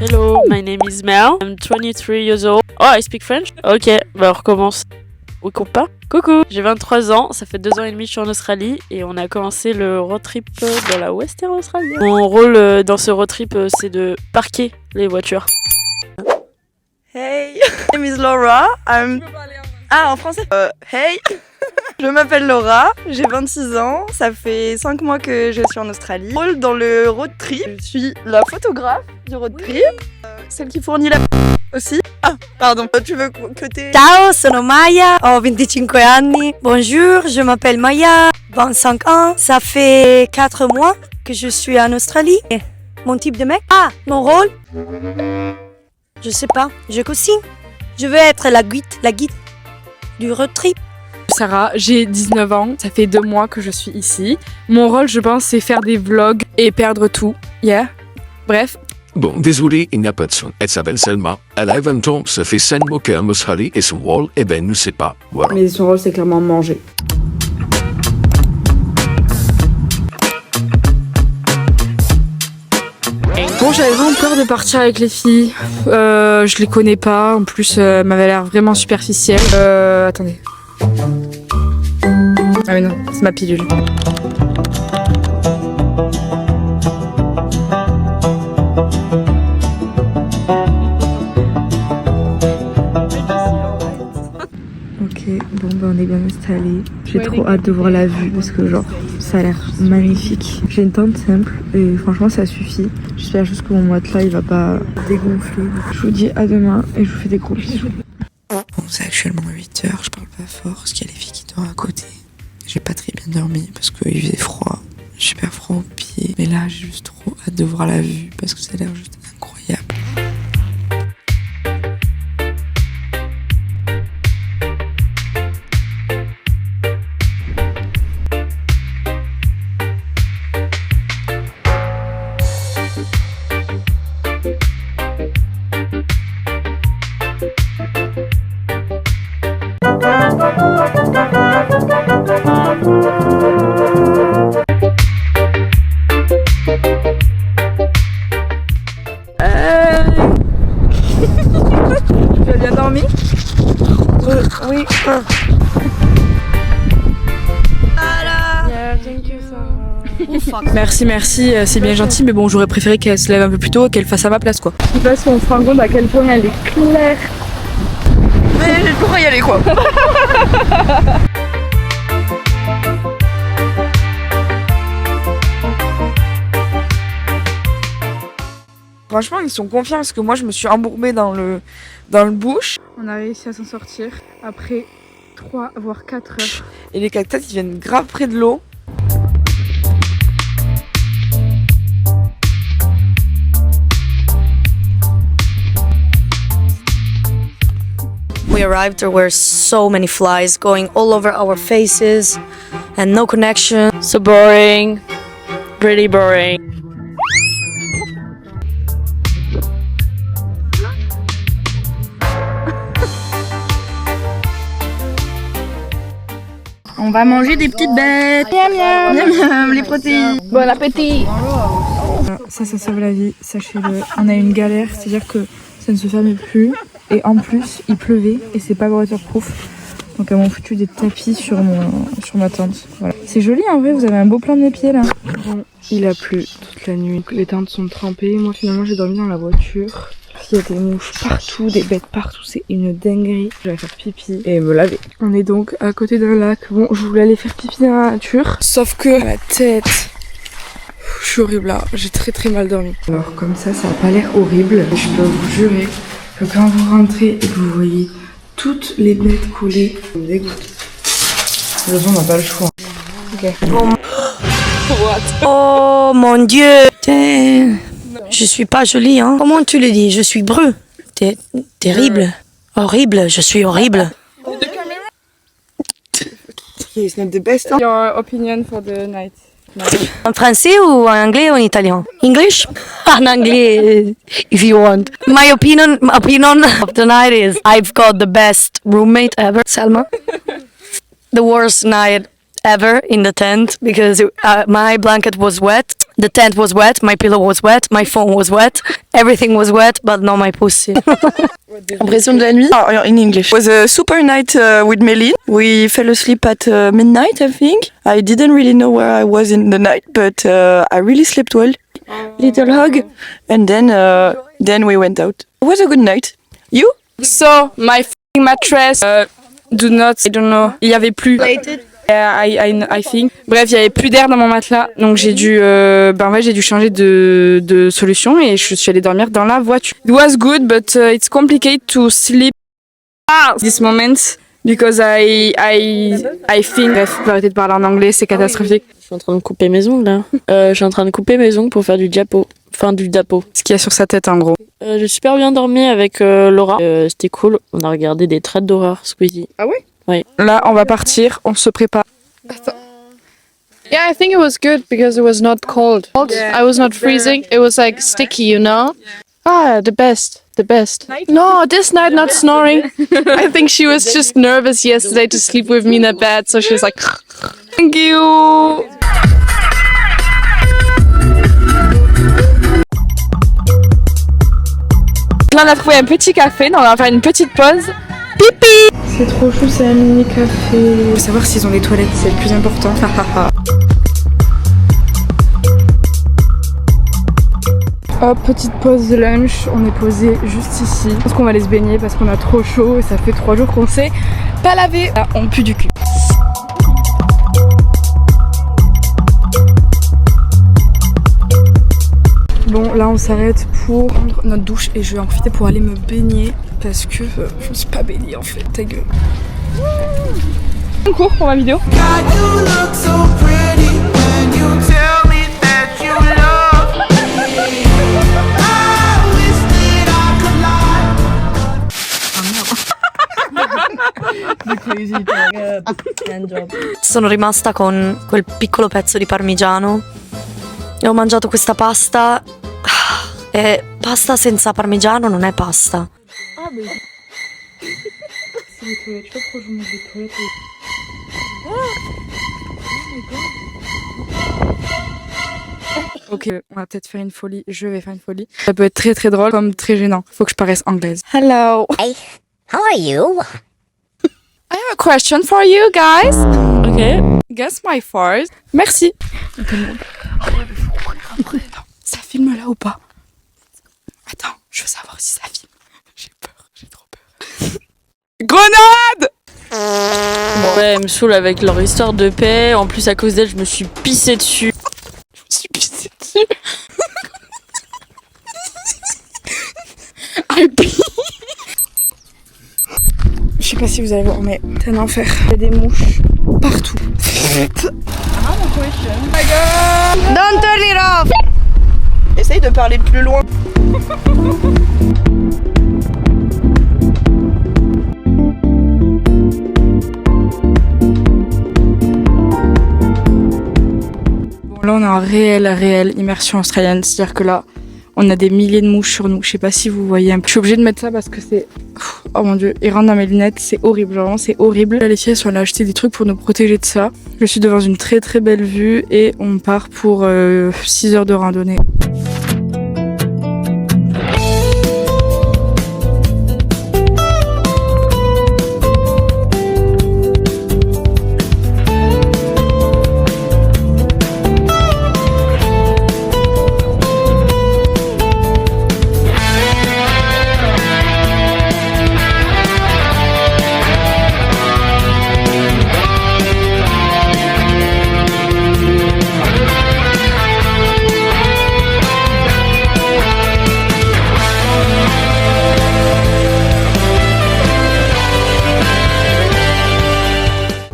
Hello, my name is Mel. I'm 23 years old. Oh, I speak French? Ok, bah on recommence. Oui, pas. Coucou, j'ai 23 ans, ça fait 2 ans et demi que je suis en Australie et on a commencé le road trip dans la Western Australia. Mon rôle dans ce road trip, c'est de parquer les voitures. Hey, my name is Laura. En français? Hey, je m'appelle Laura, j'ai 26 ans, ça fait 5 mois que je suis en Australie. Rôle dans le road trip, je suis la photographe du road trip, celle qui fournit la aussi. Ah, pardon, tu veux que t'aies... Ciao, sono Maya, ho 25 anni. Bonjour, je m'appelle Maya, 25 ans. Ça fait 4 mois que je suis en Australie. Mon type de mec? Ah, mon rôle? Je sais pas, je co-signe. Je veux être la guide du road trip. Sarah, j'ai 19 ans, ça fait 2 mois que je suis ici. Mon rôle, je pense, c'est faire des vlogs et perdre tout. Yeah. Bref. Bon, désolé, il n'y a pas de son. Elle s'appelle Selma. Elle a 20 ans, ça fait 5 mois qu'elle est en Australie et son rôle, ne sait pas. Voilà. Mais son rôle, c'est clairement manger. Bon, j'avais vraiment peur de partir avec les filles. Je les connais pas. En plus, m'avait l'air vraiment superficielle. Attendez. Ah mais non, c'est ma pilule. Ok, bon on est bien installés. J'ai trop hâte de voir la vue parce que genre ça a l'air magnifique. J'ai une tente simple et franchement ça suffit. J'espère juste que mon matelas il va pas dégonfler. Je vous dis à demain et je vous fais des gros bisous. Bon, c'est actuellement 8h, je parle pas fort parce qu'il y a les filles qui dorment à côté. J'ai pas très bien dormi parce qu'il faisait froid. J'ai super froid aux pieds. Mais là, j'ai juste trop hâte de voir la vue parce que ça a l'air juste incroyable. Tu as bien dormi? Oui. Merci, c'est bien gentil, mais bon, j'aurais préféré qu'elle se lève un peu plus tôt et qu'elle fasse à ma place, quoi. Je sais pas si on se rend compte à quel point elle est claire. Mais je pourrais y aller quoi. Franchement, ils sont confiants parce que moi, je me suis embourbée dans le bush. On a réussi à s'en sortir après 3 voire 4 heures. Et les cactus, ils viennent grave près de l'eau. We arrived, there were so many flies going all over our faces and no connection. So boring. Pretty boring. On va manger des petites bêtes. Miam miam. Miam miam, les protéines. Bon appétit! Ça sauve la vie, sachez-le. On a eu une galère, c'est-à-dire que ça ne se fermait plus. Et en plus, il pleuvait et c'est pas waterproof. Donc elles m'ont foutu des tapis sur ma tente. Voilà. C'est joli en vrai, vous avez un beau plan de mes pieds là. Bon, il a plu toute la nuit. Les tentes sont trempées. Moi, finalement, j'ai dormi dans la voiture. Il y a des mouches partout, des bêtes partout. C'est une dinguerie. Je vais faire pipi et me laver. On est donc à côté d'un lac. Bon, je voulais aller faire pipi dans la nature. Sauf que la tête... Je suis horrible là. J'ai très mal dormi. Alors, comme ça a pas l'air horrible. Je peux vous jurer que quand vous rentrez et que vous voyez toutes les bêtes coulées, ça me dégoûte. De toute façon, on n'a pas le choix. Ok. Oh mon Dieu! Je suis pas jolie, hein? Comment tu le dis? Je suis breu. Terrible. Horrible, je suis horrible. It's not the best. Your opinion for the night? En français ou en anglais ou en italien? English? En anglais, if you want. My opinion of the night is I've got the best roommate ever, Selma. The worst night ever in the tent because my blanket was wet, the tent was wet, my pillow was wet, my phone was wet, everything was wet, but not my pussy. Impression de la nuit? In English. It was a super night with Méline. We fell asleep at midnight, I think. I didn't really know where I was in the night, but I really slept well. Little hug, and then we went out. It was a good night. You? So, my f***ing mattress I don't know, il y avait plus. I think. Bref, il y avait plus d'air dans mon matelas, donc j'ai dû changer de solution et je suis allée dormir dans la voiture. It was good, but it's complicated to sleep this moment because I think. Bref, faut arrêter de parler en anglais, c'est catastrophique. Je suis en train de couper mes ongles là. Je suis en train de couper mes ongles pour faire du diapo. Enfin, du dapo. Ce qu'il y a sur sa tête en gros. J'ai super bien dormi avec Laura. C'était cool. On a regardé des traits d'horreur, Squeezie. Ah ouais? Oui. Là, on va partir, on se prépare. Attends. Yeah, I think it was good because it was not cold. Yeah. I was not freezing. It was like sticky, you know? Ah, the best. No, this night not snoring. I think she was just nervous yesterday to sleep with me in a bed, so she was like, thank you. Là, on a trouvé un petit café, donc on va faire une petite pause. Pipi! C'est trop chou, c'est un mini café. Faut savoir s'ils ont des toilettes, c'est le plus important. Hop, petite pause de lunch, on est posé juste ici. Je pense qu'on va aller se baigner parce qu'on a trop chaud et ça fait 3 jours qu'on s'est pas lavé. Là, on pue du cul. Bon, là on s'arrête pour prendre notre douche et je vais en profiter pour aller me baigner parce que je me suis pas baignée en fait, ta gueule. On court pour ma vidéo. Sono rimasta con quel piccolo pezzo di parmigiano e ho mangiato questa pasta e pasta senza parmigiano non è pasta. Ok, on va peut-être faire une folie, je vais faire une folie. Ça peut être très très drôle comme très gênant. Faut que je paraisse anglaise. Hello. Hey, how are you? I have a question for you guys. Ok. Guess my fart. Merci. Ça filme là ou pas? Attends, je veux savoir si ça filme. J'ai peur, j'ai trop peur. Grenade! Ouais, elle me saoule avec leur histoire de paix. En plus, à cause d'elle, je me suis pissée dessus. Je me suis pissée dessus. I pee. Je sais pas si vous allez voir, mais c'est un enfer. Il y a des mouches partout. Don't turn it off! Essaye de parler de plus loin. Bon, là, on est en réelle immersion australienne. C'est-à-dire que là, on a des milliers de mouches sur nous. Je sais pas si vous voyez un peu. Je suis obligée de mettre ça parce que c'est... Oh mon dieu, ils rentrent dans mes lunettes, c'est horrible, genre vraiment c'est horrible. Là, les filles sont allées acheter des trucs pour nous protéger de ça. Je suis devant une très très belle vue et on part pour 6 heures de randonnée.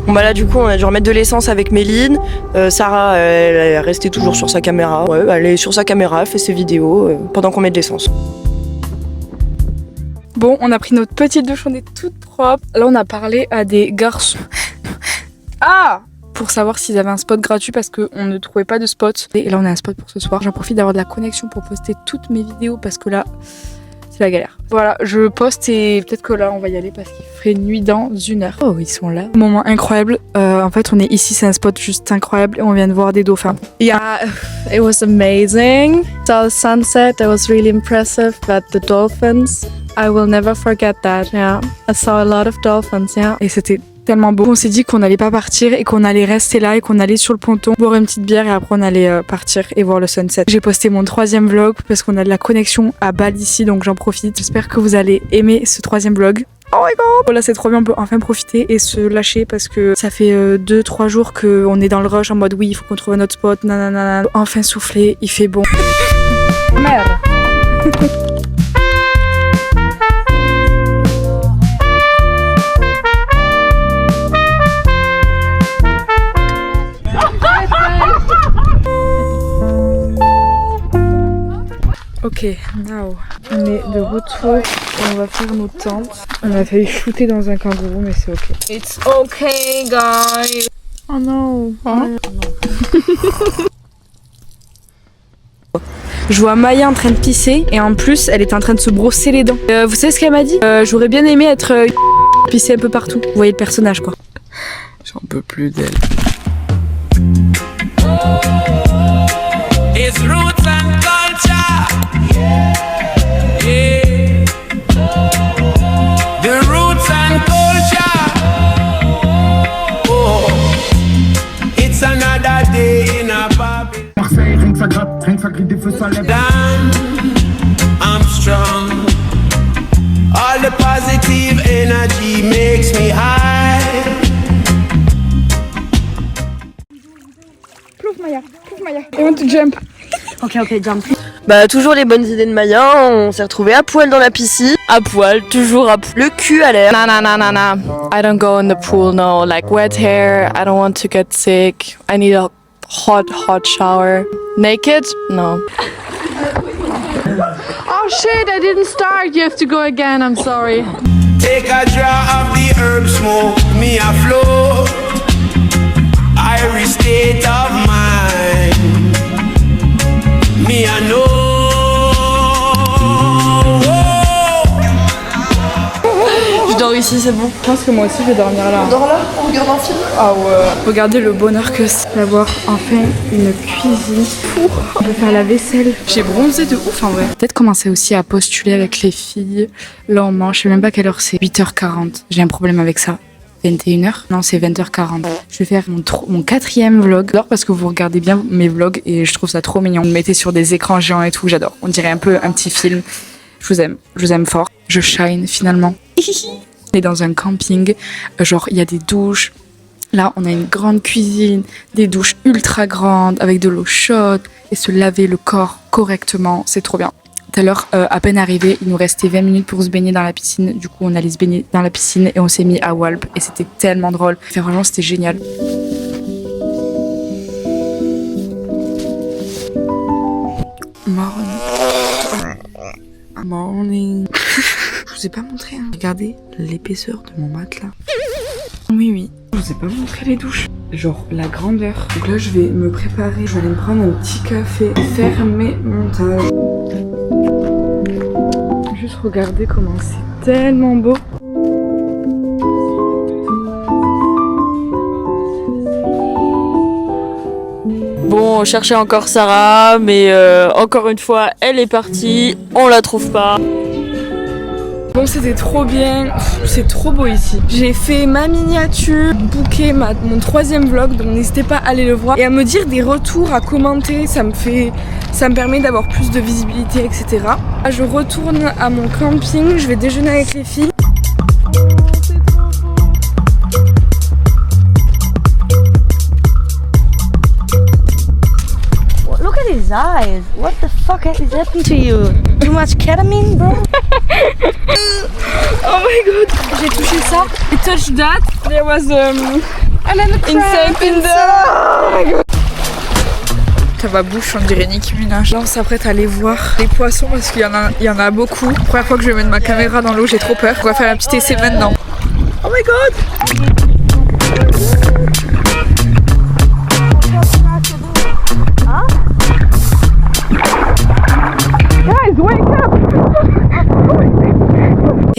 Bon bah là du coup on a dû remettre de l'essence avec Méline. Sarah elle est restée toujours sur sa caméra. Ouais, elle est sur sa caméra, elle fait ses vidéos pendant qu'on met de l'essence. Bon, on a pris notre petite douche, on est toute propre. Là on a parlé à des garçons. Ah! Pour savoir s'ils avaient un spot gratuit parce qu'on ne trouvait pas de spot. Et là on a un spot pour ce soir. J'en profite d'avoir de la connexion pour poster toutes mes vidéos parce que là... c'est la galère. Voilà, je poste et peut-être que là on va y aller parce qu'il ferait nuit dans 1 heure. Oh, ils sont là. Moment incroyable. En fait, on est ici, c'est un spot juste incroyable et on vient de voir des dauphins. Yeah, it was amazing. Saw the sunset, that was really impressive. But the dolphins, I will never forget that. Yeah, I saw a lot of dolphins. Yeah. Et c'était tellement beau. On s'est dit qu'on n'allait pas partir et qu'on allait rester là et qu'on allait sur le ponton boire une petite bière et après on allait partir et voir le sunset. J'ai posté mon 3e vlog parce qu'on a de la connexion à Bali ici, donc j'en profite. J'espère que vous allez aimer ce 3e vlog. Oh my god! Voilà, c'est trop bien, on peut enfin profiter et se lâcher parce que ça fait 2-3 jours qu'on est dans le rush en mode oui, il faut qu'on trouve un autre spot, nanana. Enfin souffler, il fait bon. Merde! Ok, now on est de retour et on va faire nos tentes. On a failli shooter dans un kangourou mais c'est ok. It's okay, guys. Oh non. Je vois Maya en train de pisser et en plus elle est en train de se brosser les dents. Vous savez ce qu'elle m'a dit? J'aurais bien aimé être pisser un peu partout. Vous voyez le personnage quoi. J'en peux plus d'elle. It's roots and culture. Yeah. The roots and culture. Oh, it's another day in a Babylon. Marseille, rien que ça gratte, rien que ça crie des feux, ça lève. I'm strong. All the positive energy makes me high. Plouf Maya. I want to jump. Ok, jump. Bah toujours les bonnes idées de Maya, on s'est retrouvés à poil dans la piscine. À poil, toujours à poil. Le cul à l'air. Nah. I don't go in the pool, no. Like wet hair, I don't want to get sick. I need a hot shower. Naked? No. Oh shit, I didn't start. You have to go again, I'm sorry. Take a draw of the herb smoke, me a flow. Irish state of mind. Me a know. Je dors ici, c'est bon. Je pense que moi aussi je vais dormir là. On dort là? On regarde un film? Ah ouais. Regardez le bonheur que c'est d'avoir enfin une cuisine. On peut faire la vaisselle. J'ai bronzé de ouf en vrai. Peut-être commencer aussi à postuler avec les filles. Là on mange, je sais même pas quelle heure c'est. 8h40. J'ai un problème avec ça. 21h? Non, c'est 20h40. Je vais faire mon 4e vlog. J'adore parce que vous regardez bien mes vlogs et je trouve ça trop mignon. Vous me mettez sur des écrans géants et tout, j'adore. On dirait un peu un petit film. Je vous aime fort. Je shine finalement. On est dans un camping, genre il y a des douches. Là, on a une grande cuisine, des douches ultra grandes avec de l'eau chaude et se laver le corps correctement, c'est trop bien. Tout à l'heure, à peine arrivé, il nous restait 20 minutes pour se baigner dans la piscine. Du coup, on allait se baigner dans la piscine et on s'est mis à Walp. Et c'était tellement drôle. Enfin, franchement, c'était génial. Morning. Je vous ai pas montré, hein. Regardez l'épaisseur de mon matelas. Oui. Je vous ai pas montré les douches. Genre la grandeur. Donc là, je vais me préparer. Je vais aller me prendre un petit café. Faire mes montages. Juste regardez comment c'est tellement beau. Bon, on cherchait encore Sarah, mais encore une fois, elle est partie. On la trouve pas. Bon, c'était trop bien, c'est trop beau ici. J'ai fait ma miniature, booké mon 3e vlog, donc n'hésitez pas à aller le voir et à me dire des retours, à commenter, ça me permet d'avoir plus de visibilité, etc. Là, je retourne à mon camping, je vais déjeuner avec les filles. Look at his eyes. What the fuck has happened to you? Too much ketamine, bro? Oh my god, j'ai touché ça. I touched that. There was insect in there. Oh my god. Ça va bouche, on dirait Nicki Minaj. Là, on s'apprête à aller voir les poissons parce qu'il y en a beaucoup. Première fois que je vais mettre ma caméra dans l'eau, j'ai trop peur. On va faire un petit essai maintenant. Oh my god. Guys, wake up!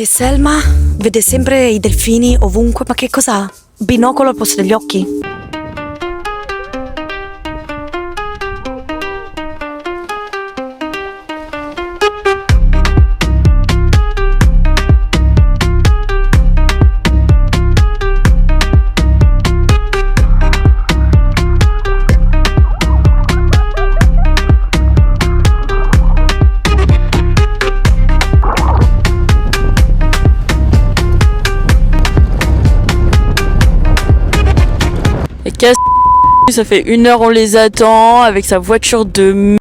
E Selma vede sempre i delfini ovunque, ma che cos'ha? Binocolo al posto degli occhi? Ça fait 1 heure on les attend avec sa voiture de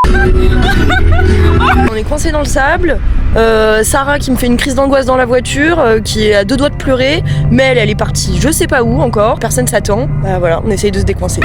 On est coincé dans le sable. Sarah qui me fait une crise d'angoisse dans la voiture, qui est à 2 doigts de pleurer, mais elle est partie je sais pas où encore, personne s'attend. Bah voilà, on essaye de se décoincer.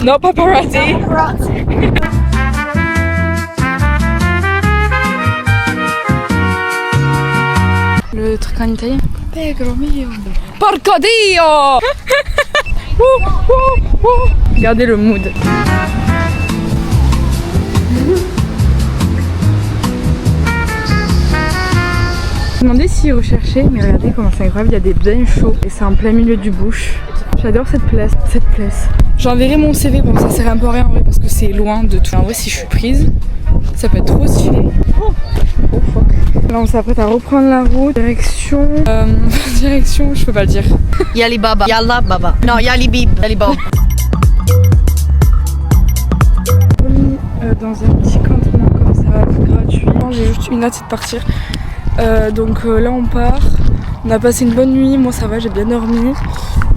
No paparazzi. Le truc en italien. Pegro mio. Porco Dio. Regardez le mood. Je me demandais s'ils recherchaient, mais regardez comment c'est incroyable, il y a des bains chauds et c'est en plein milieu du bush. J'adore cette place. J'enverrai mon CV, bon ça sert un peu à rien en vrai parce que c'est loin de tout. En vrai si je suis prise, ça peut être trop stylé. Oh fuck. Là on s'apprête à reprendre la route, direction, je peux pas le dire. Yali Baba. Yalla Baba. Non, Yali Bib. Yali Bob. Dans un petit campement comme ça, gratuit. J'ai juste une hâte, c'est de partir. Donc là on part. On a passé une bonne nuit, moi ça va, j'ai bien dormi.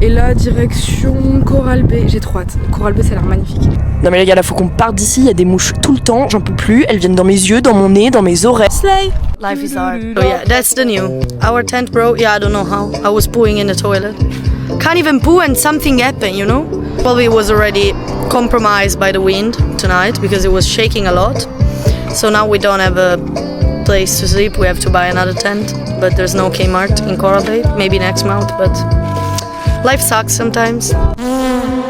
Et là, direction Coral Bay, j'ai trop hâte. Coral Bay, ça a l'air magnifique. Non mais les gars, là faut qu'on parte d'ici, il y a des mouches tout le temps, j'en peux plus, elles viennent dans mes yeux, dans mon nez, dans mes oreilles. Slay. Life is hard. Oh yeah, that's the new. Our tent broke, yeah, I don't know how. I was pooing in the toilet. Can't even poo and something happened, you know? Probably was already compromised by the wind tonight because it was shaking a lot. So now we don't have a place to sleep, we have to buy another tent. But there's no Kmart in Coral Bay, maybe next month, but life sucks sometimes.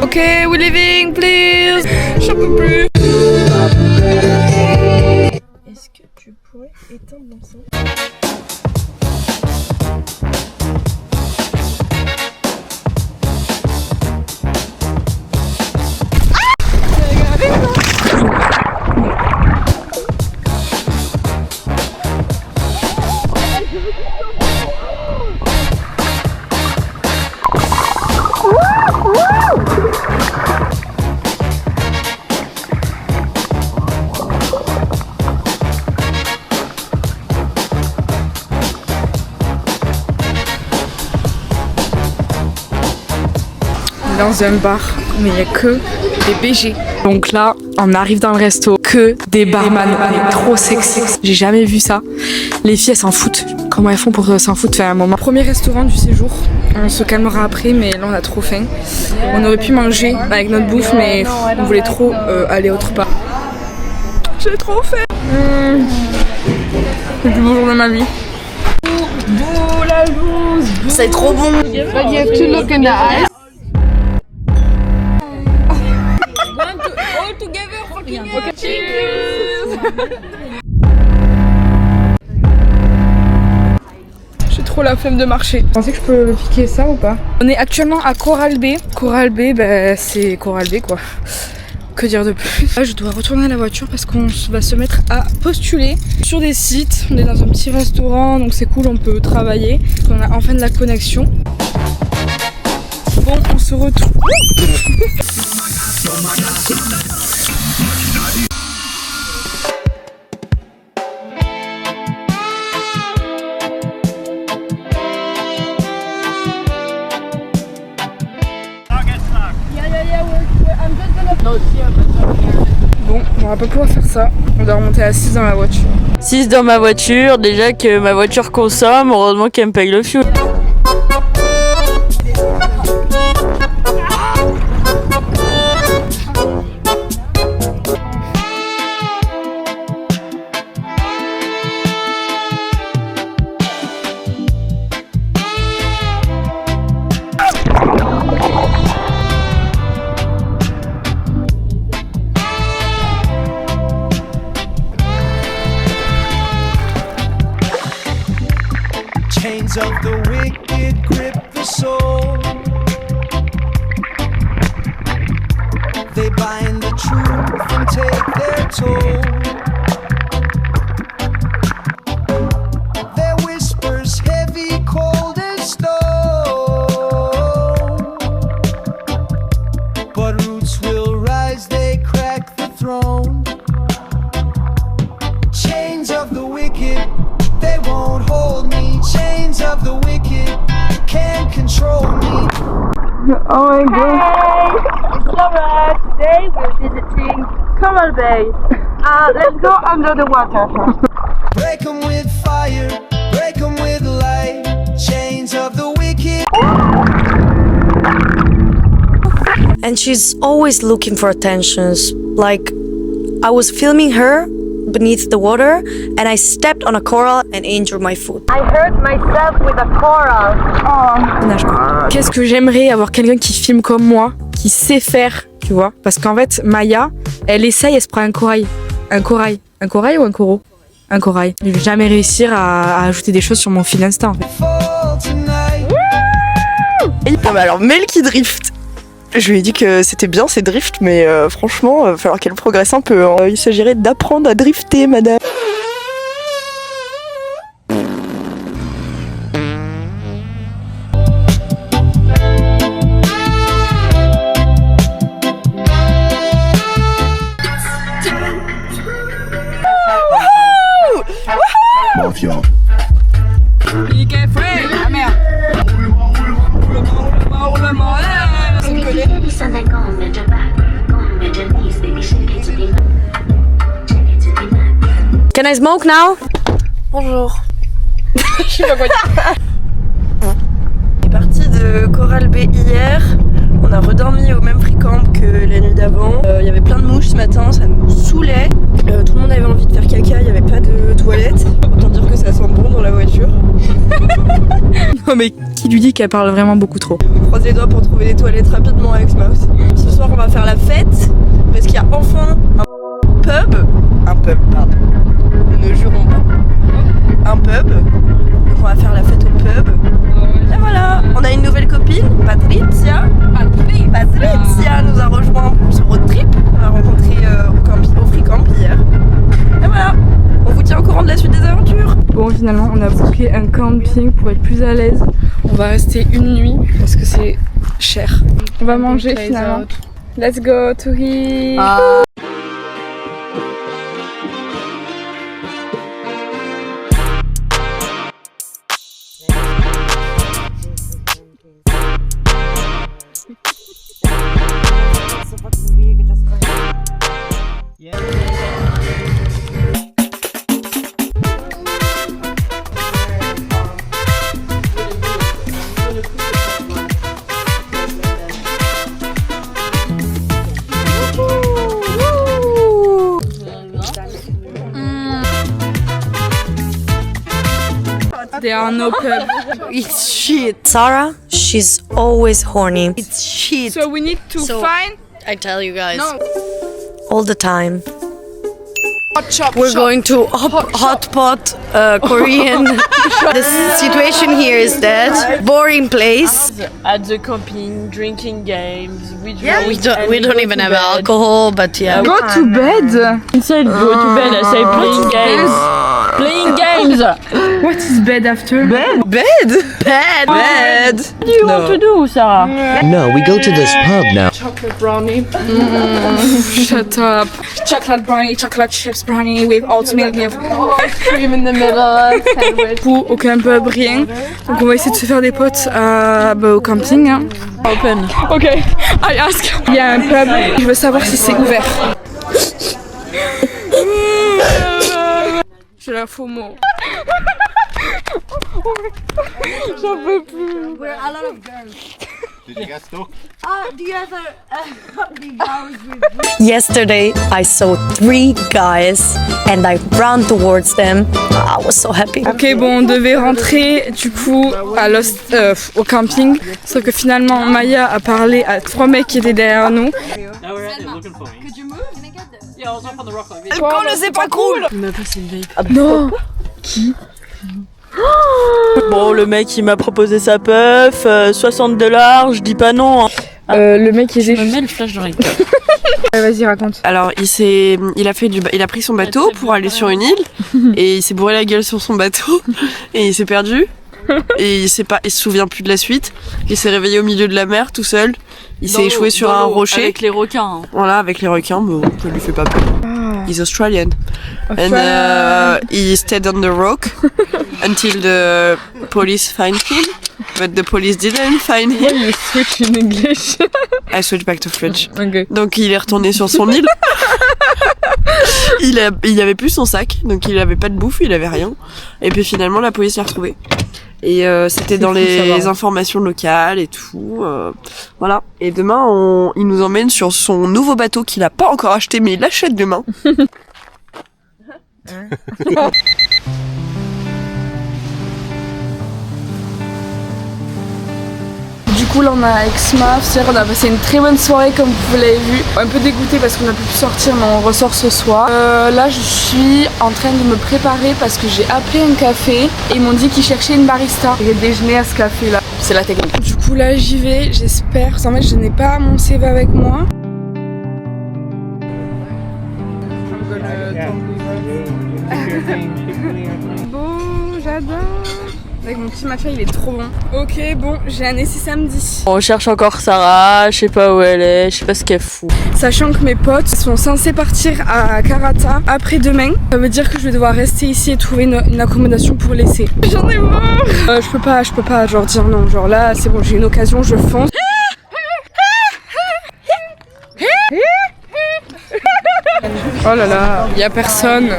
Okay, we're leaving, please. J'en peux plus. Est-ce que tu pourrais éteindre mon son? Dans un bar, mais il n'y a que des BG. Donc là, on arrive dans le resto, que des barman, trop sexy. J'ai jamais vu ça. Les filles, elles s'en foutent. Comment elles font pour s'en foutre faire un moment. Premier restaurant du séjour. On se calmera après, mais là on a trop faim. On aurait pu manger avec notre bouffe, mais on voulait trop aller autre part. J'ai trop faim. C'est le plus beau jour de ma vie. Bouh, la loose. C'est trop bon. But you have to look in the eyes. Okay. Cheers. J'ai trop la flemme de marcher. Vous pensez que je peux piquer ça ou pas? On est actuellement à Coral Bay. Coral Bay, bah, c'est Coral Bay quoi. Que dire de plus? Là, je dois retourner à la voiture parce qu'on va se mettre à postuler sur des sites. On est dans un petit restaurant, donc c'est cool, on peut travailler. On a enfin de la connexion. Bon, on se retour. Bon, on va pas pouvoir faire ça. On doit remonter à 6 dans la voiture. 6 dans ma voiture, déjà que ma voiture consomme, heureusement qu'elle me paye le fuel. Chains of the wicked grip the soul. They bind the truth and take their toll. Their whispers heavy, cold as stone. But roots will rise, they crack the throne. Chains of the wicked, they won't hold me. Chains of the wicked can't control me. Oh my god. Hey, it's Laura. Today we're visiting Coral Bay. Let's go under the water first. Break them with fire, break them with light. Chains of the wicked. And she's always looking for attentions. Like, I was filming her beneath the water and I stepped on a coral and injured my foot. I hurt myself with a coral. Qu'est-ce que j'aimerais avoir quelqu'un qui filme comme moi, qui sait faire, tu vois. Parce qu'en fait, Maya, elle essaye, elle se prend un corail. Un corail. Un corail ou un coraux? Un corail. Je vais jamais réussir à ajouter des choses sur mon fil Insta en fait. Fall tonight. Non mais alors Mel qui drift. Je lui ai dit que c'était bien ces drifts, mais franchement, il va falloir qu'elle progresse un peu. Hein. Il s'agirait d'apprendre à drifter, madame. Can I smoke now? Bonjour. Je sais pas quoi dire. On est parti de Coral Bay hier. On a redormi au même free camp que la nuit d'avant. Il y avait plein de mouches ce matin, ça nous saoulait. Tout le monde avait envie de faire caca, il n'y avait pas de toilette. Autant dire que ça sent bon dans la voiture. Non mais qui lui dit qu'elle parle vraiment beaucoup trop? On croise les doigts pour trouver des toilettes rapidement avec Mouse. Ce soir on va faire la fête parce qu'il y a enfin un pub, pardon. Ne jurons pas. Un pub. Donc on va faire la fête au pub. Et voilà, on a une nouvelle copine, Patricia. Patricia nous a rejoint pour ce road trip. On l'a rencontrée au free camp hier. Et voilà, on vous tient au courant de la suite des aventures. Bon, finalement, on a booké un camping pour être plus à l'aise. On va rester une nuit parce que c'est cher. On va manger finalement. Let's go to here. There are no pubs. It's shit. Sarah, she's always horny. It's shit. So we need to find I tell you guys. All the time. hot shop. We're going to hot pot Korean The situation here is that boring place. At the camping, drinking games. We don't even have alcohol, but yeah. Go to bed. Inside go to bed, I say playing games. Playing games! What is bed after? Bed? Bad. Bed. What do you want to do, Sarah? No, we go to this pub now. Chocolate brownie. Shut up. Chocolate brownie, chocolate chips brownie with ultimate Cream in the middle. Sandwich. Aucun pub, rien. Donc on va essayer de se faire des potes au camping. Hein. Open. Ok, I ask. Il y a un pub, je veux savoir si c'est ouvert. J'ai la FOMO. J'en peux plus. We're a lot of girls. Did you get stuck? Do you have Yesterday, I saw 3 guys and I ran towards them. I was so happy. Ok, bon, on devait rentrer du coup au camping. Sauf que finalement, Maya a parlé à 3 mecs qui étaient derrière nous. Quand le c'est pas cool. Non. Bon, le mec il m'a proposé sa puff, $60, je dis pas non. Hein. Le mec il Je me mets le flash dans les gueules. Vas-y, raconte. Alors il a pris son bateau pour aller sur une île et il s'est bourré la gueule sur son bateau et il s'est perdu et il se souvient plus de la suite. Il s'est réveillé au milieu de la mer tout seul. Il s'est échoué sur un rocher. Avec les requins. Hein. Voilà, avec les requins, mais ça lui fait pas peur. He's Australian. And he stayed on the rock until the police find him. But the police didn't find him. You switch in English. I switched back to French. Okay. Donc il est retourné sur son île. Il avait plus son sac, donc il avait pas de bouffe, il avait rien. Et puis finalement la police l'a retrouvé. Et c'était dans les informations locales et tout. Voilà. Et demain, il nous emmène sur son nouveau bateau qu'il a pas encore acheté, mais il l'achète demain. Du coup, là, on a Exmaf. On a passé une très bonne soirée, comme vous l'avez vu. Un peu dégoûté parce qu'on a pu sortir, mais on ressort ce soir. Là, je suis en train de me préparer parce que j'ai appelé un café et ils m'ont dit qu'ils cherchaient une barista. Je vais déjeuner à ce café-là. C'est la technique. Du coup, là, j'y vais. J'espère. En fait, je n'ai pas mon CV avec moi. Bon, j'adore. Avec mon petit matcha, il est trop bon. Ok, bon, j'ai un essai samedi. On cherche encore Sarah, je sais pas où elle est, je sais pas ce qu'elle fout. Sachant que mes potes sont censés partir à Karata après-demain, ça veut dire que je vais devoir rester ici et trouver une accommodation pour l'essai. J'en ai marre. Je peux pas genre dire non, genre là c'est bon, j'ai une occasion, je fonce. Oh là là, y a personne.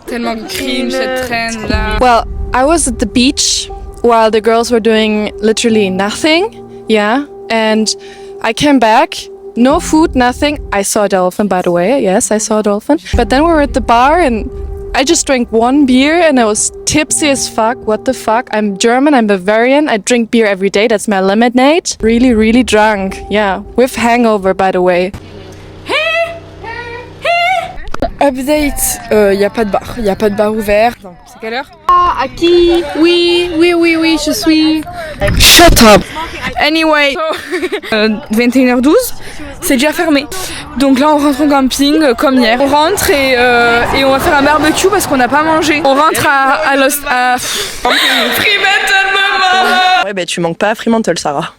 Tellement cringe cette traîne là. Well, I was at the beach while the girls were doing literally nothing. Yeah. And I came back. No food, nothing. I saw a dolphin, by the way. Yes, I saw a dolphin. But then we were at the bar and I just drank 1 beer and I was tipsy as fuck. What the fuck? I'm German, I'm Bavarian. I drink beer every day. That's my lemonade. Really, really drunk. Yeah. With hangover, by the way. Update, y a pas de bar ouvert. C'est quelle heure? À qui? Oui, je suis. Shut up! Anyway, 21h12, c'est déjà fermé. Donc là on rentre en camping comme hier. On rentre et on va faire un barbecue parce qu'on n'a pas mangé. On rentre à Fremantle, maman! Ouais, bah tu manques pas à Fremantle, Sarah.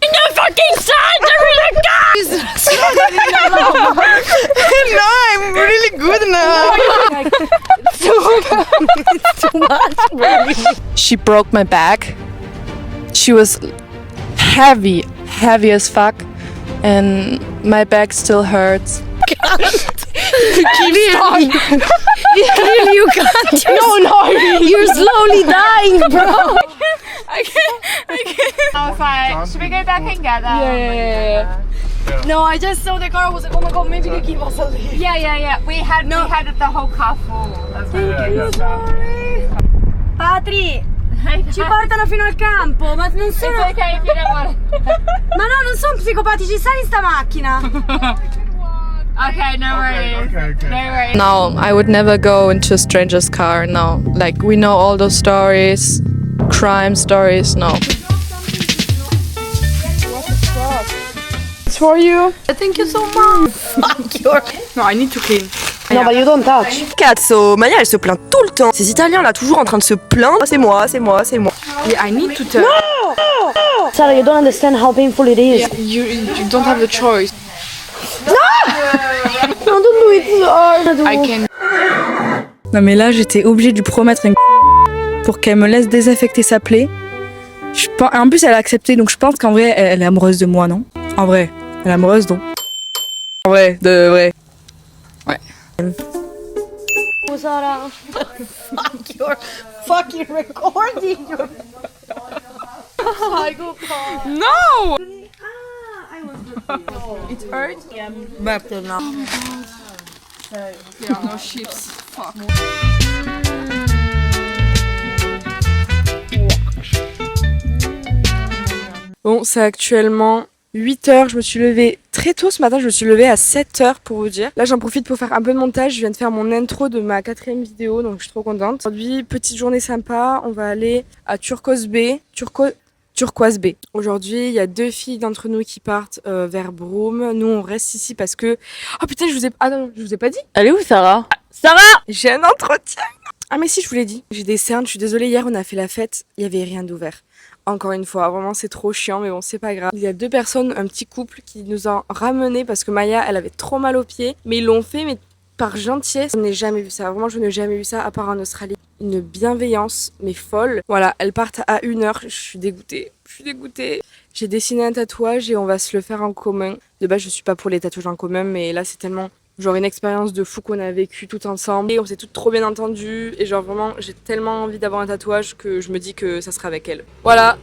No, I'm really good now. It's too much, really. She broke my back. She was heavy as fuck, and my back still hurts. Clearly you can't. No, you're slowly dying, bro. I can't. Should we go back and get them? Yeah. No, I just saw the car. I was like, oh my god, maybe they keep us alive. Yeah. We had the whole car full. Sorry. Patri, ci portano fino al campo, ma non sono. It's okay if you don't want it. Ma no, non sono psicopatici, sali in sta macchina. Okay, no worries. No worries. No, I would never go into a stranger's car. No, like we know all those stories, crime stories. No. It's for you. Thank you so much. Fuck your... No, I need to clean. No, but you don't touch. Cazzo, Maya elle se plaint tout le temps. Ces Italiens là toujours en train de se plaindre. C'est moi, c'est moi, c'est moi. Yeah, I need to touch. Sarah, you don't understand how painful it is. Yeah, you don't have the choice. No, don't do it. I can. Non mais là j'étais obligée de lui promettre une pour qu'elle me laisse désinfecter sa plaie. En plus elle a accepté donc je pense qu'en vrai elle est amoureuse de moi, non? En vrai, elle est amoureuse donc. En vrai, de vrai. Ouais. Oh, Sarah. Fuck your fucking recording. No! It hurts? Maintenant. There are no chips. Fuck. Bon, c'est actuellement 8h. Je me suis levée très tôt ce matin. Je me suis levée à 7h pour vous dire. Là, j'en profite pour faire un peu de montage. Je viens de faire mon intro de ma 4e vidéo, donc je suis trop contente. Aujourd'hui, petite journée sympa. On va aller à Turquoise Bay. Turquoise Bay. Aujourd'hui, il y a 2 filles d'entre nous qui partent vers Broome. Nous, on reste ici parce que... Oh putain, je vous ai pas dit. Elle est où, Sarah? Sarah! J'ai un entretien. Ah mais si, je vous l'ai dit. J'ai des cernes, je suis désolée. Hier, on a fait la fête. Il y avait rien d'ouvert. Encore une fois, vraiment, c'est trop chiant, mais bon, c'est pas grave. Il y a 2 personnes, un petit couple qui nous ont ramenés parce que Maya, elle avait trop mal aux pieds. Mais ils l'ont fait, mais par gentillesse. Je n'ai jamais vu ça. Vraiment, je n'ai jamais vu ça à part en Australie. Une bienveillance, mais folle. Voilà, elles partent à 1h. Je suis dégoûtée. J'ai dessiné un tatouage et on va se le faire en commun. De base, je suis pas pour les tatouages en commun, mais là, c'est tellement genre une expérience de fou qu'on a vécu tout ensemble. Et on s'est toutes trop bien entendues. Et genre vraiment, j'ai tellement envie d'avoir un tatouage que je me dis que ça sera avec elle. Voilà.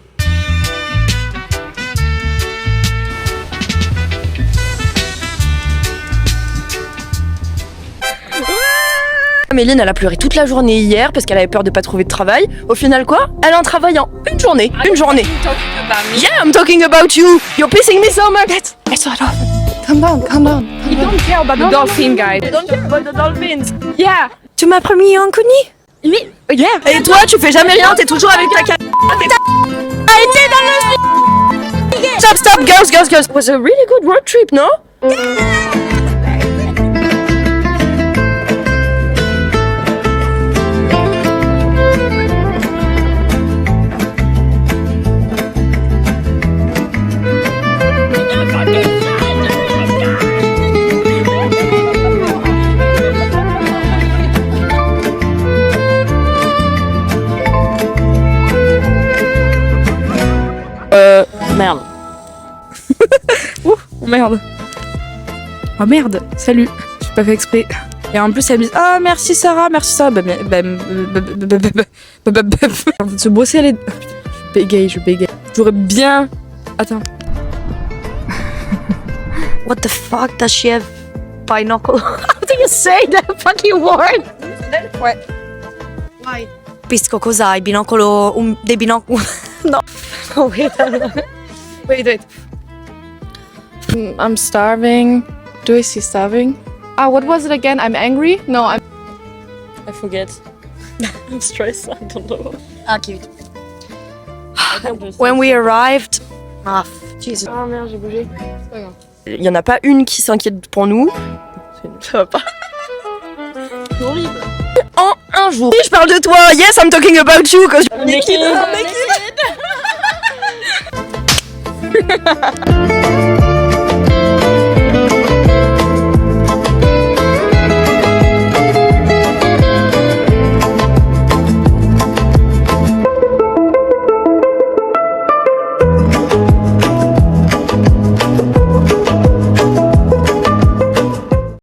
Méline, elle a pleuré toute la journée hier parce qu'elle avait peur de pas trouver de travail. Au final, quoi? Elle a un travail en une journée. Une journée. Yeah, I'm talking about you. You're pissing me so much. It's not off. Calm down. You don't care about the dolphin, guys. You don't care about the dolphins. Yeah. Tu m'as promis un connu? Oui. Yeah. Et toi, tu fais jamais rien. T'es toujours avec ta carte. Arrêtez dans le... Stop, girls. It was a really good road trip, no? Merde. Ouh, merde. Oh merde, salut. J'ai pas fait exprès. Et en plus, elle me dit ah merci Sarah. Se brosser les. Je bégaye. J'aurais bien. Attends. What the fuck does she have binocle? How do you say that fucking word? Ouais. Why? Capisco cos'hai, binocolo, dei binocoli. No. Oh, wait. I'm starving. Do I see starving? Ah, what was it again? I'm angry? No, I forget. I'm stressed, I don't know. Ah, cute. When we arrived... Ah, Jesus. Ah merde, j'ai bougé. Il y en a pas une qui s'inquiète pour nous. Ça va pas. C'est horrible. En un jour. Je parle de toi. Yes, I'm talking about you. Cause Make it.